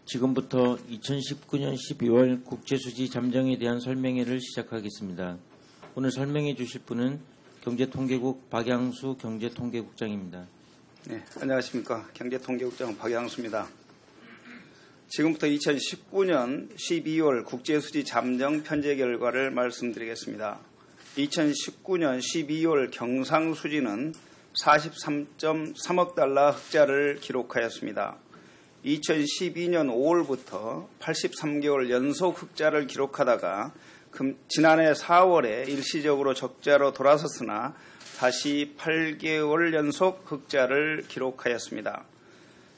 지금부터 2019년 12월 국제수지 잠정에 대한 설명회를 시작하겠습니다. 오늘 설명해 주실 분은 경제통계국 박양수 경제통계국장입니다. 네, 안녕하십니까. 경제통계국장 박양수입니다. 지금부터 2019년 12월 국제수지 잠정 편제 결과를 말씀드리겠습니다. 2019년 12월 경상수지는 43.3억 달러 흑자를 기록하였습니다. 2012년 5월부터 83개월 연속 흑자를 기록하다가 지난해 4월에 일시적으로 적자로 돌아섰으나 다시 8개월 연속 흑자를 기록하였습니다.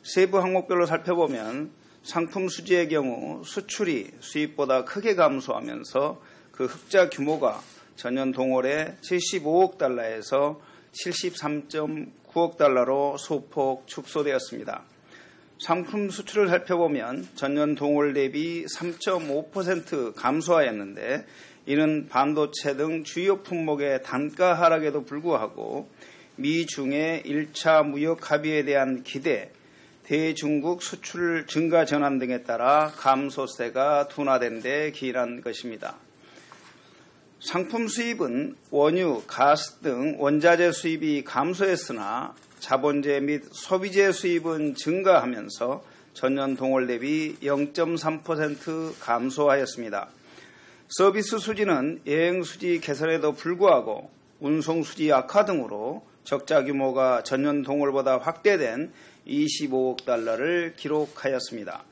세부 항목별로 살펴보면 상품 수지의 경우 수출이 수입보다 크게 감소하면서 그 흑자 규모가 전년 동월에 75억 달러에서 73.9억 달러로 소폭 축소되었습니다. 상품 수출을 살펴보면 전년 동월 대비 3.5% 감소하였는데 이는 반도체 등 주요 품목의 단가 하락에도 불구하고 미중의 1차 무역 합의에 대한 기대, 대중국 수출 증가 전환 등에 따라 감소세가 둔화된 데 기인한 것입니다. 상품 수입은 원유, 가스 등 원자재 수입이 감소했으나 자본재 및 소비재 수입은 증가하면서 전년 동월 대비 0.3% 감소하였습니다. 서비스 수지는 여행 수지 개선에도 불구하고 운송 수지 악화 등으로 적자 규모가 전년 동월보다 확대된 25억 달러를 기록하였습니다.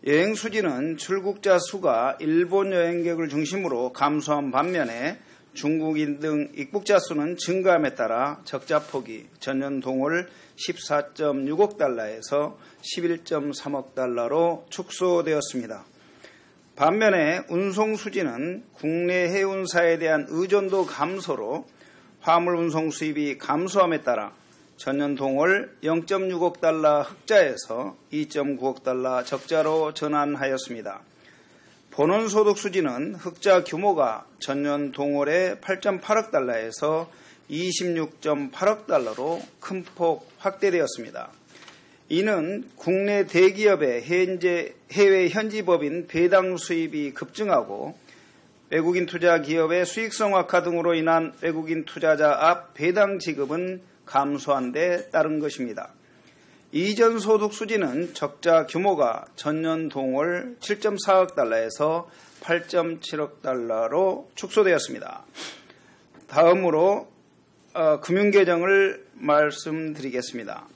여행 수지는 출국자 수가 일본 여행객을 중심으로 감소한 반면에 중국인 등 입국자 수는 증가함에 따라 적자 폭이 전년 동월 14.6억 달러에서 11.3억 달러로 축소되었습니다. 반면에 운송 수지는 국내 해운사에 대한 의존도 감소로 화물 운송 수입이 감소함에 따라 전년 동월 0.6억 달러 흑자에서 2.9억 달러 적자로 전환하였습니다. 본원소득 수지는 흑자 규모가 전년 동월에 8.8억 달러에서 26.8억 달러로 큰 폭 확대되었습니다. 이는 국내 대기업의 해외 현지법인 배당 수입이 급증하고 외국인 투자 기업의 수익성 악화 등으로 인한 외국인 투자자 앞 배당 지급은 감소한 데 따른 것입니다. 이전 소득 수지는 적자 규모가 전년 동월 7.4억 달러에서 8.7억 달러로 축소되었습니다. 다음으로 금융계정을 말씀드리겠습니다.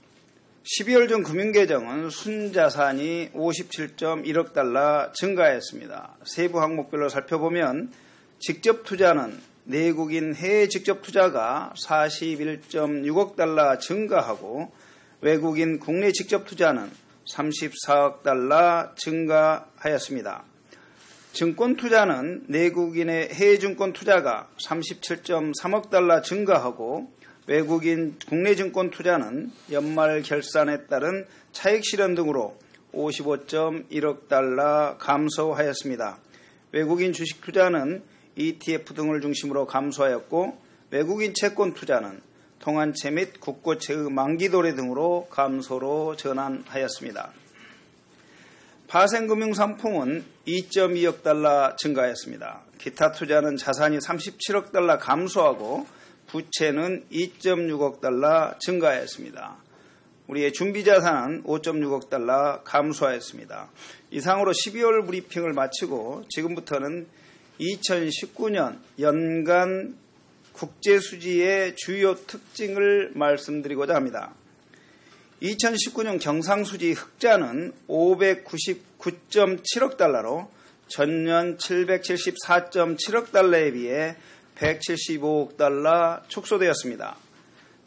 12월 중 금융계정은 순자산이 57.1억 달러 증가했습니다. 세부 항목별로 살펴보면 직접 투자는 내국인 해외 직접 투자가 41.6억 달러 증가하고 외국인 국내 직접 투자는 34억 달러 증가하였습니다. 증권 투자는 내국인의 해외 증권 투자가 37.3억 달러 증가하고 외국인 국내 증권 투자는 연말 결산에 따른 차익 실현 등으로 55.1억 달러 감소하였습니다. 외국인 주식 투자는 ETF 등을 중심으로 감소하였고 외국인 채권 투자는 통한채 및 국고채의 만기도래 등으로 감소로 전환하였습니다. 파생금융상품은 2.2억 달러 증가했습니다. 기타 투자는 자산이 37억 달러 감소하고 부채는 2.6억 달러 증가했습니다. 우리의 준비자산은 5.6억 달러 감소하였습니다. 이상으로 12월 브리핑을 마치고 지금부터는 2019년 연간 국제수지의 주요 특징을 말씀드리고자 합니다. 2019년 경상수지 흑자는 599.7억 달러로 전년 774.7억 달러에 비해 175억 달러 축소되었습니다.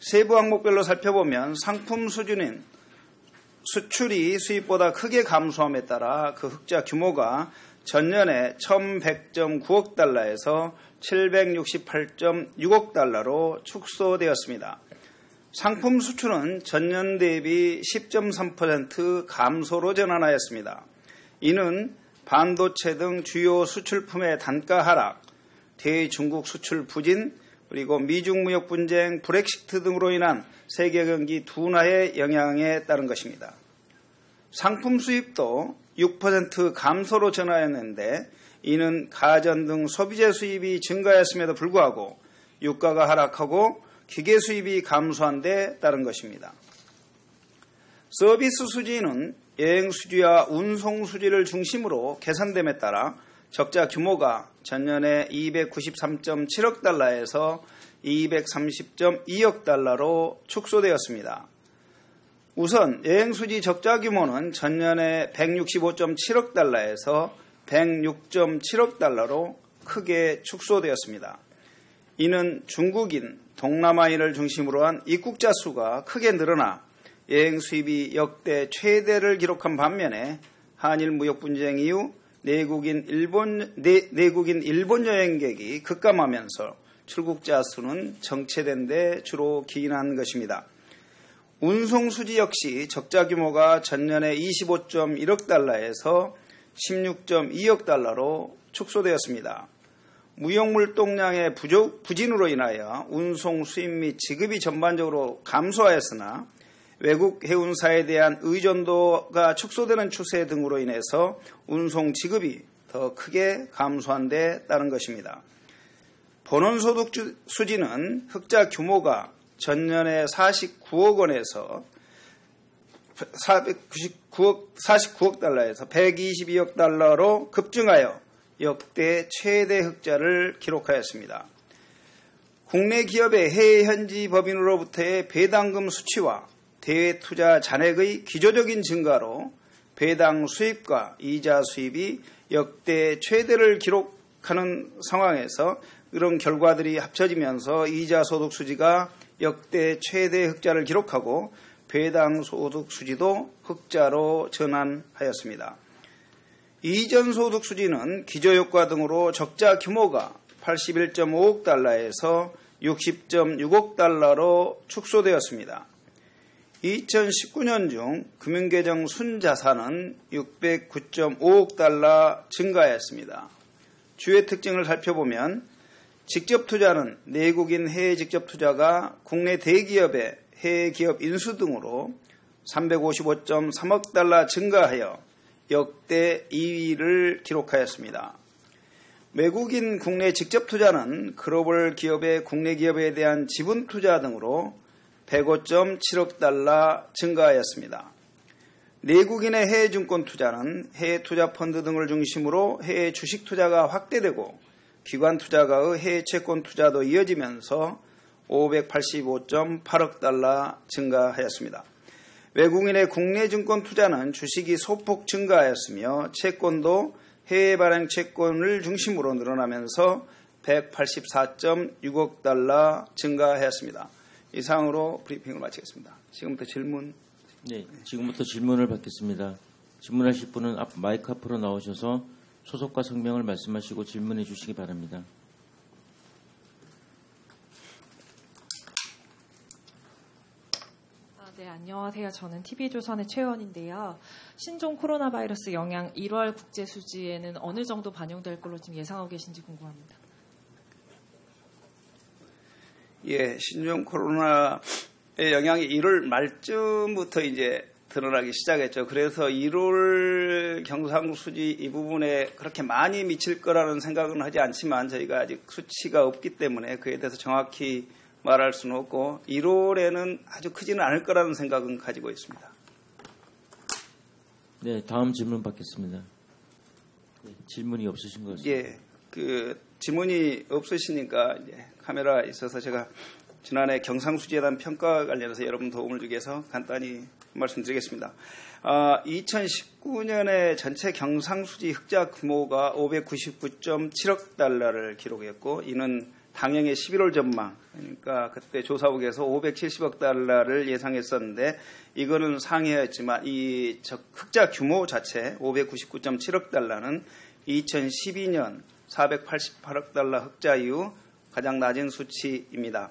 세부 항목별로 살펴보면 상품 수준인 수출이 수입보다 크게 감소함에 따라 그 흑자 규모가 전년에 1100.9억 달러에서 768.6억 달러로 축소되었습니다. 상품 수출은 전년 대비 10.3% 감소로 전환하였습니다. 이는 반도체 등 주요 수출품의 단가 하락, 대중국 수출 부진, 그리고 미중 무역 분쟁, 브렉시트 등으로 인한 세계 경기 둔화의 영향에 따른 것입니다. 상품 수입도 6% 감소로 전환했는데 이는 가전 등 소비재 수입이 증가했음에도 불구하고 유가가 하락하고 기계 수입이 감소한 데 따른 것입니다. 서비스 수지는 여행 수지와 운송 수지를 중심으로 개선됨에 따라 적자 규모가 전년에 293.7억 달러에서 230.2억 달러로 축소되었습니다. 우선 여행 수지 적자 규모는 전년에 165.7억 달러에서 106.7억 달러로 크게 축소되었습니다. 이는 중국인, 동남아인을 중심으로 한 입국자 수가 크게 늘어나 여행 수입이 역대 최대를 기록한 반면에 한일 무역 분쟁 이후 내국인 일본 여행객이 급감하면서 출국자 수는 정체된 데 주로 기인한 것입니다. 운송 수지 역시 적자 규모가 전년에 25.1억 달러에서 16.2억 달러로 축소되었습니다. 무역물동량의 부진으로 인하여 운송 수입 및 지급이 전반적으로 감소하였으나 외국 해운사에 대한 의존도가 축소되는 추세 등으로 인해서 운송 지급이 더 크게 감소한 데 따른 것입니다. 본원소득 수지는 흑자 규모가 전년에 49억 원에서 49억 달러에서 122억 달러로 급증하여 역대 최대 흑자를 기록하였습니다. 국내 기업의 해외 현지 법인으로부터의 배당금 수치와 대투자 잔액의 기조적인 증가로 배당 수입과 이자 수입이 역대 최대를 기록하는 상황에서 이런 결과들이 합쳐지면서 이자 소득 수지가 역대 최대 흑자를 기록하고 배당 소득 수지도 흑자로 전환하였습니다. 이전 소득 수지는 기저효과 등으로 적자 규모가 81.5억 달러에서 60.6억 달러로 축소되었습니다. 2019년 중 금융계정 순자산은 609.5억 달러 증가했습니다. 주요 특징을 살펴보면 직접 투자는 내국인 해외 직접 투자가 국내 대기업의 해외 기업 인수 등으로 355.3억 달러 증가하여 역대 2위를 기록하였습니다. 외국인 국내 직접 투자는 글로벌 기업의 국내 기업에 대한 지분 투자 등으로 105.7억 달러 증가하였습니다. 내국인의 해외 증권 투자는 해외 투자 펀드 등을 중심으로 해외 주식 투자가 확대되고 기관 투자가의 해외 채권 투자도 이어지면서 585.8억 달러 증가하였습니다. 외국인의 국내 증권 투자는 주식이 소폭 증가하였으며 채권도 해외 발행 채권을 중심으로 늘어나면서 184.6억 달러 증가하였습니다. 이상으로 브리핑을 마치겠습니다. 지금부터 질문. 네, 지금부터 질문을 받겠습니다. 질문하실 분은 마이크 앞으로 나오셔서 소속과 성명을 말씀하시고 질문해 주시기 바랍니다. 네, 안녕하세요. 저는 TV조선의 최원인데요. 신종 코로나 바이러스 영향 1월 국제 수지에는 어느 정도 반영될 걸로 지금 예상하고 계신지 궁금합니다. 예, 신종 코로나의 영향이 1월 말쯤부터 이제 드러나기 시작했죠. 그래서 1월 경상국 수지 이 부분에 그렇게 많이 미칠 거라는 생각은 하지 않지만 저희가 아직 수치가 없기 때문에 그에 대해서 정확히 말할 수는 없고 1월에는 아주 크지는 않을 거라는 생각은 가지고 있습니다. 네, 다음 질문 받겠습니다. 네, 질문이 없으신 것 같습니다. 예, 질문이 없으시니까 이제 카메라 있어서 제가 지난해 경상수지에 대한 평가 관련해서 여러분 도움을 주기 위해서 간단히 말씀드리겠습니다. 2019년에 전체 경상수지 흑자 규모가 599.7억 달러를 기록했고 이는 당행의 11월 전망, 그러니까 그때 조사국에서 570억 달러를 예상했었는데 이거는 상회였지만 이 흑자 규모 자체 599.7억 달러는 2012년 488억 달러 흑자 이후 가장 낮은 수치입니다.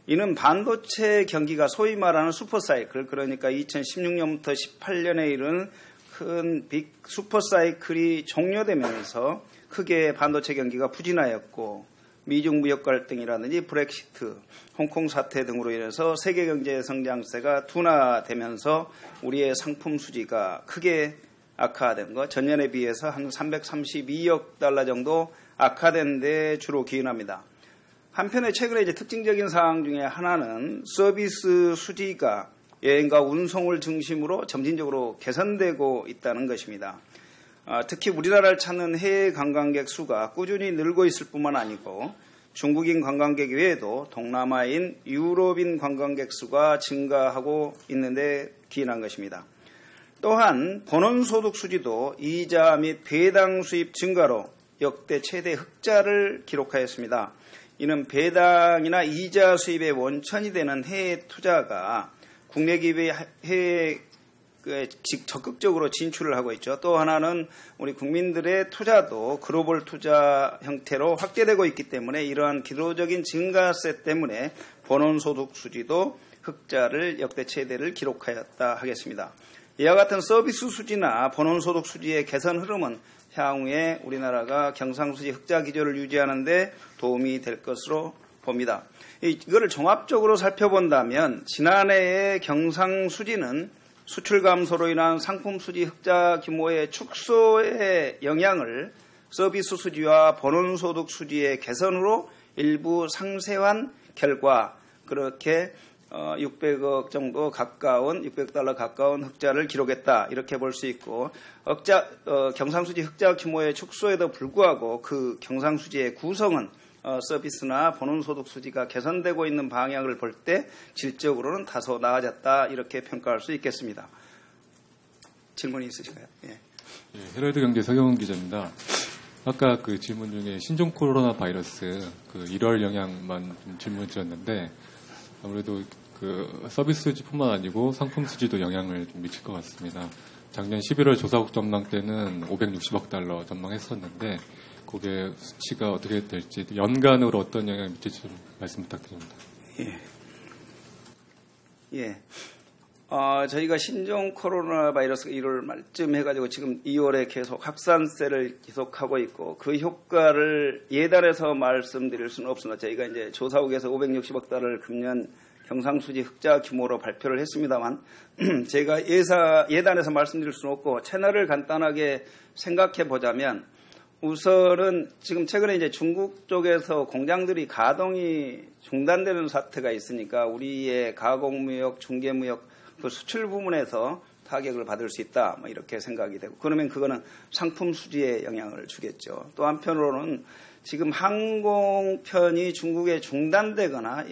이는 반도체 경기가 소위 말하는 슈퍼사이클, 그러니까 2016년부터 18년에 이른 큰 빅 슈퍼사이클이 종료되면서 크게 반도체 경기가 부진하였고 미중 무역 갈등이라든지 브렉시트, 홍콩 사태 등으로 인해서 세계 경제 성장세가 둔화되면서 우리의 상품 수지가 크게 악화된 거, 전년에 비해서 한 332억 달러 정도 악화된 데 주로 기인합니다. 한편에 최근에 이제 특징적인 사항 중에 하나는 서비스 수지가 여행과 운송을 중심으로 점진적으로 개선되고 있다는 것입니다. 특히 우리나라를 찾는 해외 관광객 수가 꾸준히 늘고 있을 뿐만 아니고 중국인 관광객 외에도 동남아인 유럽인 관광객 수가 증가하고 있는데 기인한 것입니다. 또한 본원소득 수지도 이자 및 배당 수입 증가로 역대 최대 흑자를 기록하였습니다. 이는 배당이나 이자 수입의 원천이 되는 해외 투자가 국내 기업이 해외에 적극적으로 진출을 하고 있죠. 또 하나는 우리 국민들의 투자도 글로벌 투자 형태로 확대되고 있기 때문에 이러한 기초적인 증가세 때문에 본원소득 수지도 흑자를 역대 최대를 기록하였다 하겠습니다. 이와 같은 서비스 수지나 본원소득 수지의 개선 흐름은 향후에 우리나라가 경상수지 흑자 기조를 유지하는 데 도움이 될 것으로 봅니다. 이거를 종합적으로 살펴본다면 지난해의 경상수지는 수출 감소로 인한 상품 수지 흑자 규모의 축소의 영향을 서비스 수지와 본원소득 수지의 개선으로 일부 상쇄한 결과 그렇게 600억 정도 가까운 600억 달러 가까운 흑자를 기록했다 이렇게 볼 수 있고 경상수지 흑자 규모의 축소에도 불구하고 그 경상수지의 구성은 서비스나 본원소득 수지가 개선되고 있는 방향을 볼 때 질적으로는 다소 나아졌다 이렇게 평가할 수 있겠습니다. 질문이 있으신가요? 예. 헤럴드 경제 서경훈 기자입니다. 아까 그 질문 중에 신종 코로나 바이러스 그 1월 영향만 좀 질문을 드렸는데 아무래도 그 서비스 수지뿐만 아니고 상품 수지도 영향을 좀 미칠 것 같습니다. 작년 11월 조사국 전망 때는 560억 달러 전망했었는데 그게 수치가 어떻게 될지 연간으로 어떤 영향을 미칠지 좀 말씀 부탁드립니다. 예. 저희가 신종 코로나 바이러스가 1월 말쯤 해가지고 지금 2월에 계속 확산세를 계속하고 있고 그 효과를 예단해서 말씀드릴 수는 없습니다. 저희가 이제 조사국에서 560억 달러를 금년 경상수지 흑자 규모로 발표를 했습니다만 제가 예단해서 말씀드릴 수는 없고 채널을 간단하게 생각해 보자면 우선은 지금 최근에 이제 중국 쪽에서 공장들이 가동이 중단되는 사태가 있으니까 우리의 가공무역, 중개무역 그 수출 부문에서 타격을 받을 수 있다 뭐 이렇게 생각이 되고 그러면 그거는 상품 수지에 영향을 주겠죠. 또 한편으로는 지금 항공편이 중국에 중단되거나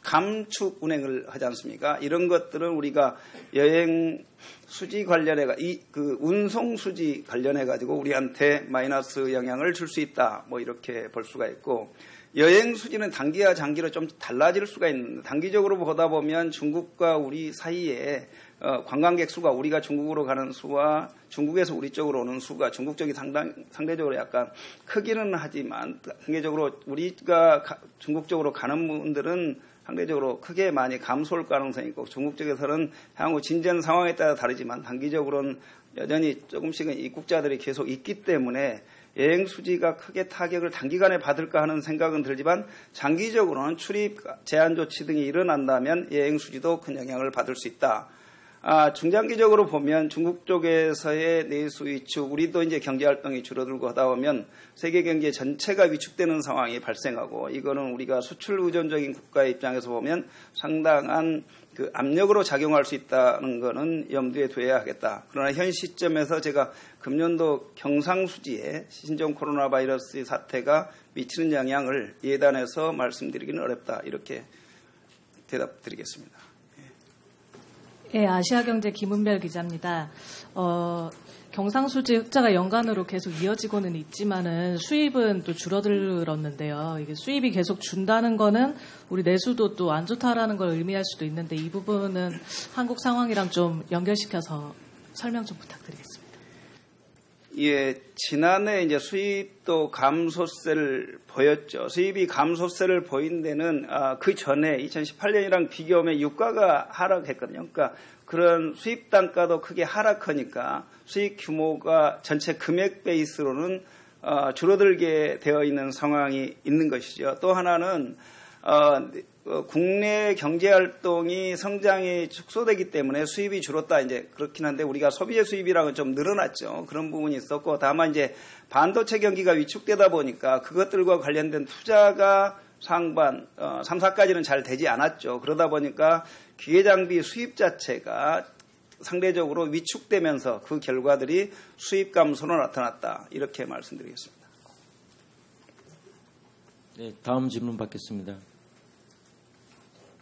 감축 운행을 하지 않습니까? 이런 것들은 우리가 여행 수지 관련해 그 운송 수지 관련해 가지고 우리한테 마이너스 영향을 줄 수 있다. 뭐 이렇게 볼 수가 있고 여행 수지는 단기와 장기로 좀 달라질 수가 있는데 단기적으로 보다 보면 중국과 우리 사이에 관광객 수가 우리가 중국으로 가는 수와 중국에서 우리 쪽으로 오는 수가 중국 쪽이 상대적으로 약간 크기는 하지만 상대적으로 우리가 중국 쪽으로 가는 분들은 상대적으로 크게 많이 감소할 가능성이 있고 중국 쪽에서는 향후 진전 상황에 따라 다르지만 단기적으로는 여전히 조금씩은 입국자들이 계속 있기 때문에 여행 수지가 크게 타격을 단기간에 받을까 하는 생각은 들지만 장기적으로는 출입 제한 조치 등이 일어난다면 여행 수지도 큰 영향을 받을 수 있다. 중장기적으로 보면 중국 쪽에서의 내수 위축, 우리도 이제 경제 활동이 줄어들고 하다 보면 세계 경제 전체가 위축되는 상황이 발생하고 이거는 우리가 수출 의존적인 국가의 입장에서 보면 상당한 그 압력으로 작용할 수 있다는 것은 염두에 둬야 하겠다. 그러나 현 시점에서 제가 금년도 경상수지에 신종 코로나 바이러스 사태가 미치는 영향을 예단해서 말씀드리기는 어렵다. 이렇게 대답드리겠습니다. 예, 아시아경제 김은별 기자입니다. 경상수지 흑자가 연간으로 계속 이어지고는 있지만은 수입은 또 줄어들었는데요. 이게 수입이 계속 준다는 거는 우리 내수도 또 안 좋다라는 걸 의미할 수도 있는데 이 부분은 한국 상황이랑 좀 연결시켜서 설명 좀 부탁드리겠습니다. 예, 지난해 이제 수입도 감소세를 보였죠. 수입이 감소세를 보인 데는 그 전에 2018년이랑 비교하면 유가가 하락했거든요. 그러니까 그런 수입 단가도 크게 하락하니까 수입 규모가 전체 금액 베이스로는 줄어들게 되어 있는 상황이 있는 것이죠. 또 하나는 국내 경제활동이 성장이 축소되기 때문에 수입이 줄었다 이제 그렇긴 한데 우리가 소비재 수입이랑은 좀 늘어났죠. 그런 부분이 있었고 다만 이제 반도체 경기가 위축되다 보니까 그것들과 관련된 투자가 상반 3, 4까지는 잘 되지 않았죠. 그러다 보니까 기계장비 수입 자체가 상대적으로 위축되면서 그 결과들이 수입 감소로 나타났다. 이렇게 말씀드리겠습니다. 네, 다음 질문 받겠습니다.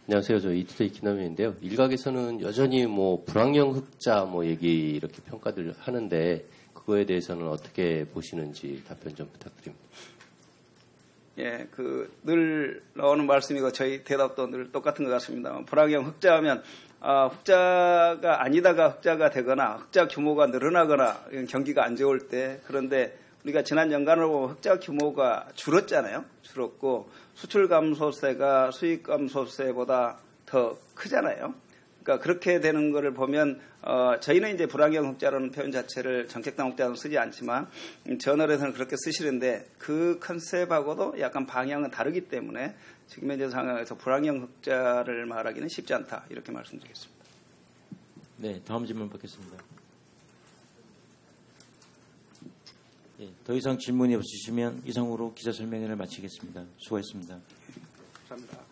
안녕하세요. 저 이투데이 김남현인데요. 일각에서는 여전히 뭐 불황형 흑자 뭐 얘기 이렇게 평가들 하는데 그거에 대해서는 어떻게 보시는지 답변 좀 부탁드립니다. 예, 늘 나오는 말씀이고 저희 대답도 늘 똑같은 것 같습니다. 불황형 흑자하면 흑자가 아니다가 흑자가 되거나 흑자 규모가 늘어나거나 경기가 안 좋을 때 그런데 우리가 지난 연간으로 보면 흑자 규모가 줄었잖아요. 줄었고 수출 감소세가 수입 감소세보다 더 크잖아요. 그러니까 그렇게 되는 거를 보면 저희는 이제 불황형 흑자라는 표현 자체를 정책당 흑자는 쓰지 않지만 저널에서는 그렇게 쓰시는데 그 컨셉하고도 약간 방향은 다르기 때문에 지금 현재 상황에서 불황형 흑자를 말하기는 쉽지 않다 이렇게 말씀드리겠습니다. 네, 다음 질문 받겠습니다. 예, 더 이상 질문이 없으시면 이상으로 기자 설명회를 마치겠습니다. 수고했습니다. 감사합니다.